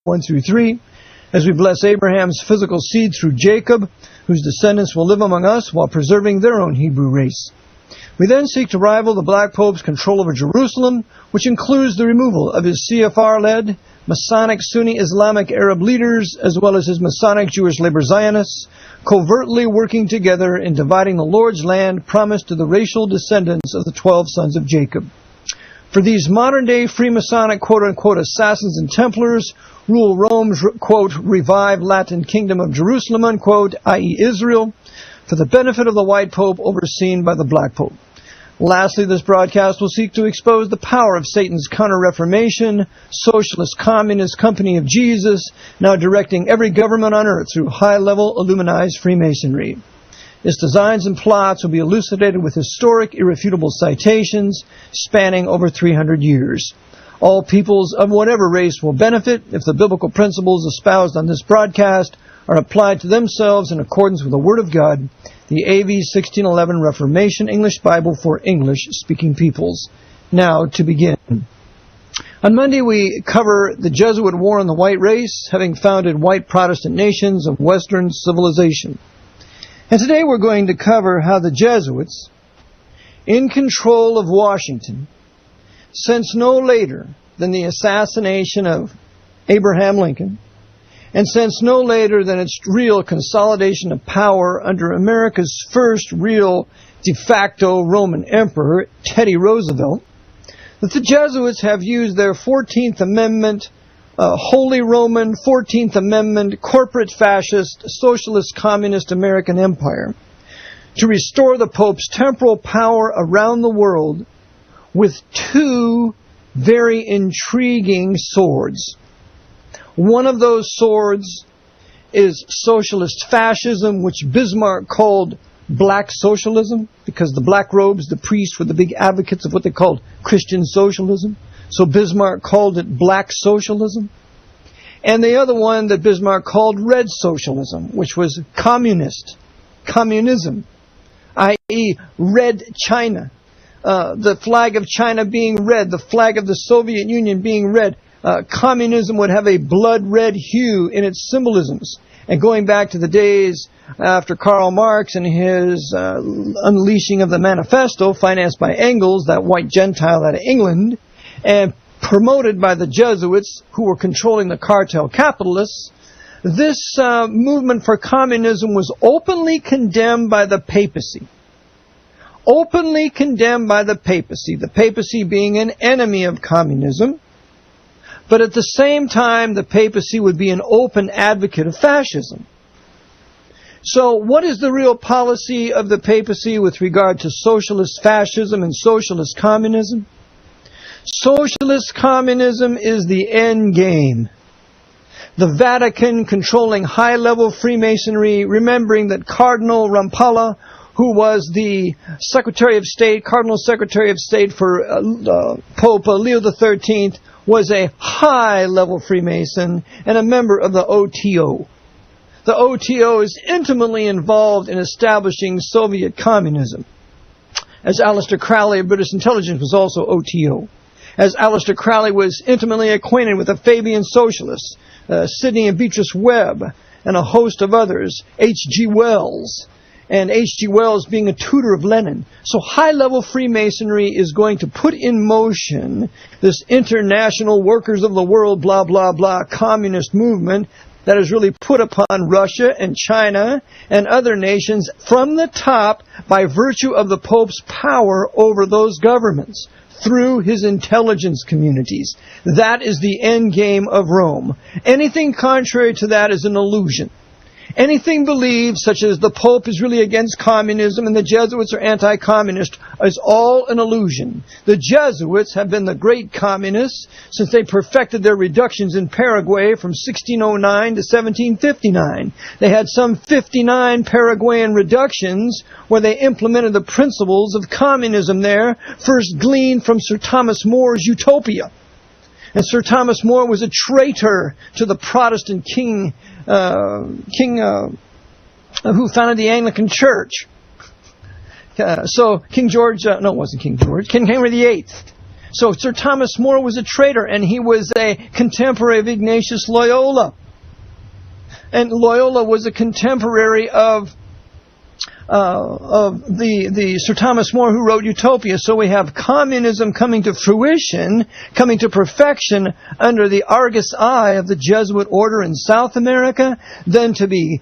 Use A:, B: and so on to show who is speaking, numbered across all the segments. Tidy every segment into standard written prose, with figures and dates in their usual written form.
A: 1 through 3, as we bless Abraham's physical seed through Jacob, whose descendants will live among us while preserving their own Hebrew race. We then seek to rival the Black Pope's control over Jerusalem, which includes the removal of his CFR-led Masonic Sunni Islamic Arab leaders, as well as his Masonic Jewish labor Zionists, covertly working together in dividing the Lord's land promised to the racial descendants of the 12 sons of Jacob. For these modern-day Freemasonic quote-unquote assassins and Templars rule Rome's, quote, revived Latin kingdom of Jerusalem, unquote, i.e. Israel, for the benefit of the white pope overseen by the black pope. Lastly, this broadcast will seek to expose the power of Satan's counter-reformation, socialist communist company of Jesus, now directing every government on earth through high-level illuminized Freemasonry. Its designs and plots will be elucidated with historic, irrefutable citations spanning over 300 years. All peoples of whatever race will benefit if the biblical principles espoused on this broadcast are applied to themselves in accordance with the Word of God, the AV 1611 Reformation English Bible for English-speaking peoples. Now, to begin. On Monday, we cover the Jesuit war on the white race, having founded white Protestant nations of Western civilization. And today we're going to cover how the Jesuits, in control of Washington, since no later than the assassination of Abraham Lincoln, and since no later than its real consolidation of power under America's first real de facto Roman emperor, Teddy Roosevelt, that the Jesuits have used their 14th Amendment, Holy Roman 14th Amendment, corporate fascist, socialist communist American empire to restore the Pope's temporal power around the world with two very intriguing swords. One of those swords is socialist fascism, which Bismarck called black socialism, because the black robes, the priests, were the big advocates of what they called Christian socialism. So Bismarck called it black socialism. And the other one that Bismarck called red socialism, which was communism, i.e. red China. The flag of China being red, the flag of the Soviet Union being red. Communism would have a blood-red hue in its symbolisms. And going back to the days after Karl Marx and his unleashing of the manifesto, financed by Engels, that white Gentile out of England, and promoted by the Jesuits, who were controlling the cartel capitalists, this movement for communism was openly condemned by the papacy. Openly condemned by the papacy being an enemy of communism. But at the same time, the papacy would be an open advocate of fascism. So what is the real policy of the papacy with regard to socialist fascism and socialist communism? Socialist communism is the end game. The Vatican controlling high-level Freemasonry, remembering that Cardinal Rampolla, who was the Secretary of State, Cardinal Secretary of State for Pope Leo XIII, was a high-level Freemason and a member of the OTO. The OTO is intimately involved in establishing Soviet communism. As Aleister Crowley of British intelligence was also OTO. As Aleister Crowley was intimately acquainted with the Fabian socialists, Sidney and Beatrice Webb, and a host of others, H.G. Wells, and H.G. Wells being a tutor of Lenin. So high-level Freemasonry is going to put in motion this international workers of the world, blah, blah, blah, communist movement that is really put upon Russia and China and other nations from the top by virtue of the Pope's power over those governments through his intelligence communities. That is the end game of Rome. Anything contrary to that is an illusion. Anything believed, such as the Pope is really against communism and the Jesuits are anti-communist, is all an illusion. The Jesuits have been the great communists since they perfected their reductions in Paraguay from 1609 to 1759. They had some 59 Paraguayan reductions where they implemented the principles of communism there, first gleaned from Sir Thomas More's Utopia. And Sir Thomas More was a traitor to the Protestant king who founded the Anglican Church. So King George, no, it wasn't King George, King Henry VIII So Sir Thomas More was a traitor, and he was a contemporary of Ignatius Loyola. And Loyola was a contemporary of the Sir Thomas More who wrote Utopia. So we have communism coming to fruition, coming to perfection under the Argus eye of the Jesuit order in South America, then to be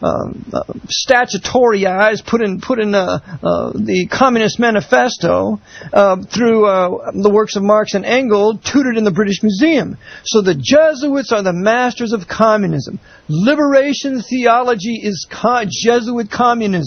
A: statutoryized, put in the Communist Manifesto through the works of Marx and Engels, tutored in the British Museum. So the Jesuits are the masters of communism. Liberation theology is Jesuit communism.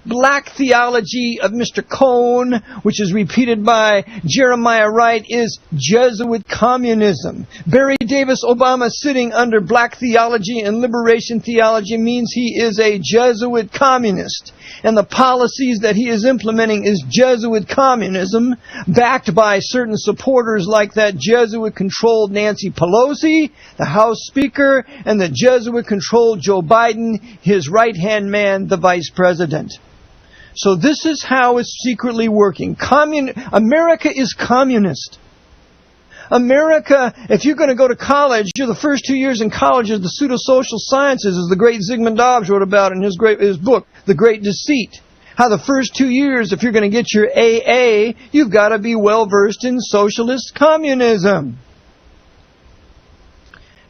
A: Black theology of Mr. Cohn, which is repeated by Jeremiah Wright, is Jesuit communism. Barry Davis Obama sitting under black theology and liberation theology means he is a Jesuit communist. And the policies that he is implementing is Jesuit communism, backed by certain supporters like that Jesuit-controlled Nancy Pelosi, the House Speaker, and the Jesuit-controlled Joe Biden, his right-hand man, the Vice President. So this is how it's secretly working. America is communist. America, if you're going to go to college, the first 2 years in college is the pseudo-social sciences, as the great Zygmunt Dobbs wrote about in his book, The Great Deceit. How the first 2 years, if you're going to get your AA, you've got to be well-versed in socialist communism.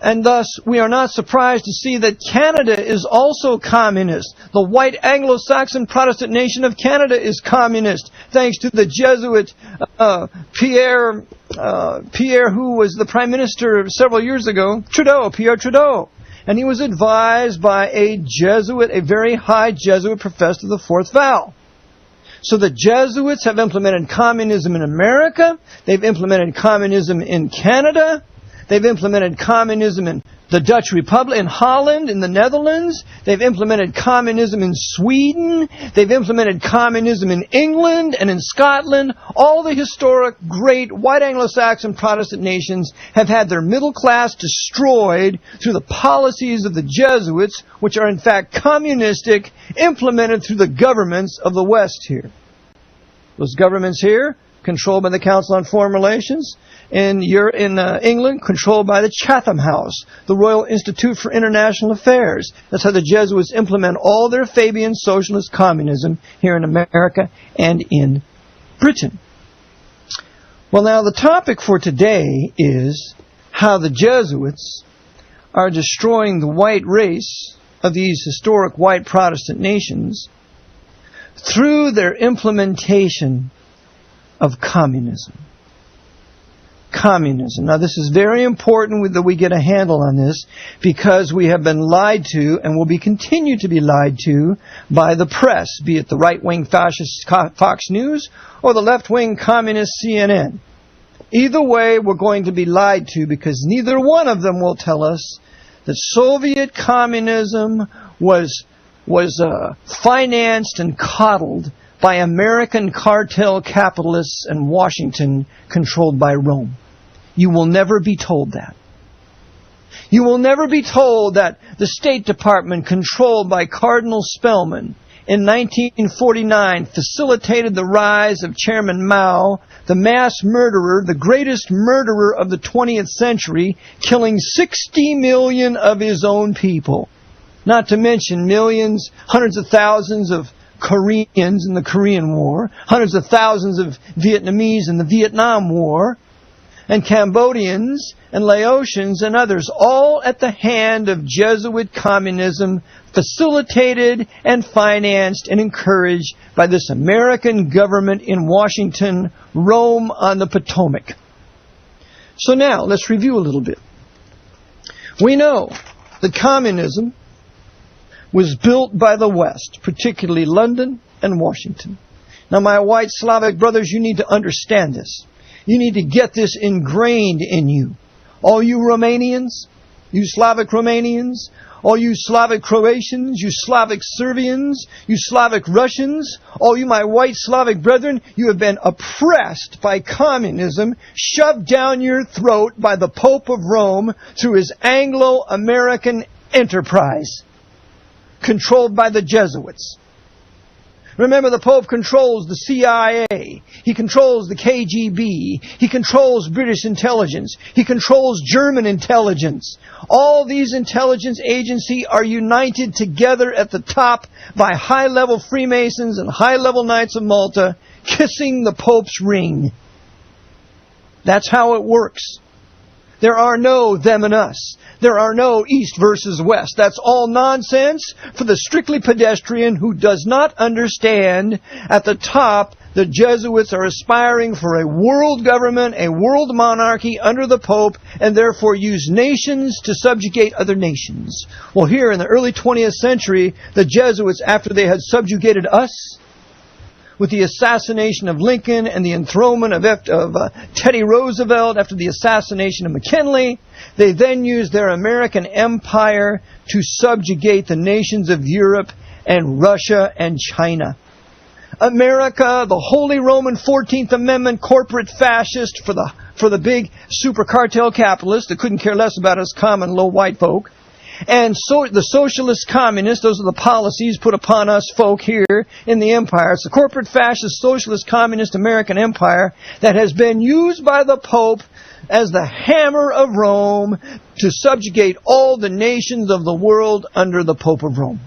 A: And thus, we are not surprised to see that Canada is also communist. The white Anglo-Saxon Protestant nation of Canada is communist, thanks to the Jesuit Pierre, who was the Prime Minister several years ago, Pierre Trudeau. And he was advised by a Jesuit, a very high Jesuit professor of the fourth vow. So the Jesuits have implemented communism in America. They've implemented communism in Canada. They've implemented communism in the Dutch Republic, in Holland, in the Netherlands. They've implemented communism in Sweden. They've implemented communism in England and in Scotland. All the historic, great, white Anglo-Saxon Protestant nations have had their middle class destroyed through the policies of the Jesuits, which are in fact communistic, implemented through the governments of the West here. Those governments here, controlled by the Council on Foreign Relations. In England, controlled by the Chatham House, the Royal Institute for International Affairs. That's how the Jesuits implement all their Fabian socialist communism here in America and in Britain. Well, now the topic for today is how the Jesuits are destroying the white race of these historic white Protestant nations through their implementation of communism. Communism. Now this is very important that we get a handle on this, because we have been lied to and will be continued to be lied to by the press, be it the right-wing fascist Fox News or the left-wing communist CNN. Either way, we're going to be lied to, because neither one of them will tell us that Soviet communism was financed and coddled by American cartel capitalists in Washington, controlled by Rome. You will never be told that. You will never be told that the State Department, controlled by Cardinal Spellman, in 1949 facilitated the rise of Chairman Mao, the mass murderer, the greatest murderer of the 20th century, killing 60 million of his own people. Not to mention millions, hundreds of thousands of Koreans in the Korean War, hundreds of thousands of Vietnamese in the Vietnam War, and Cambodians and Laotians and others, all at the hand of Jesuit communism, facilitated and financed and encouraged by this American government in Washington, Rome on the Potomac. So now, let's review a little bit. We know that communism was built by the West, particularly London and Washington. Now, my white Slavic brothers, you need to understand this. You need to get this ingrained in you. All you Romanians, you Slavic Romanians, all you Slavic Croatians, you Slavic Serbians, you Slavic Russians, all you my white Slavic brethren, you have been oppressed by communism, shoved down your throat by the Pope of Rome through his Anglo-American enterprise, controlled by the Jesuits. Remember, the Pope controls the CIA. He controls the KGB. He controls British intelligence. He controls German intelligence. All these intelligence agencies are united together at the top by high-level Freemasons and high-level Knights of Malta kissing the Pope's ring. That's how it works. There are no them and us. There are no East versus West. That's all nonsense for the strictly pedestrian who does not understand. At the top, the Jesuits are aspiring for a world government, a world monarchy under the Pope, and therefore use nations to subjugate other nations. Well, here in the early 20th century, the Jesuits, after they had subjugated us, with the assassination of Lincoln and the enthronement of Teddy Roosevelt after the assassination of McKinley, they then used their American empire to subjugate the nations of Europe and Russia and China. America, the Holy Roman 14th Amendment corporate fascist for the big super cartel capitalists that couldn't care less about us common low white folk. And so the socialist communists, those are the policies put upon us folk here in the empire. It's the corporate fascist socialist communist American empire that has been used by the Pope as the hammer of Rome to subjugate all the nations of the world under the Pope of Rome.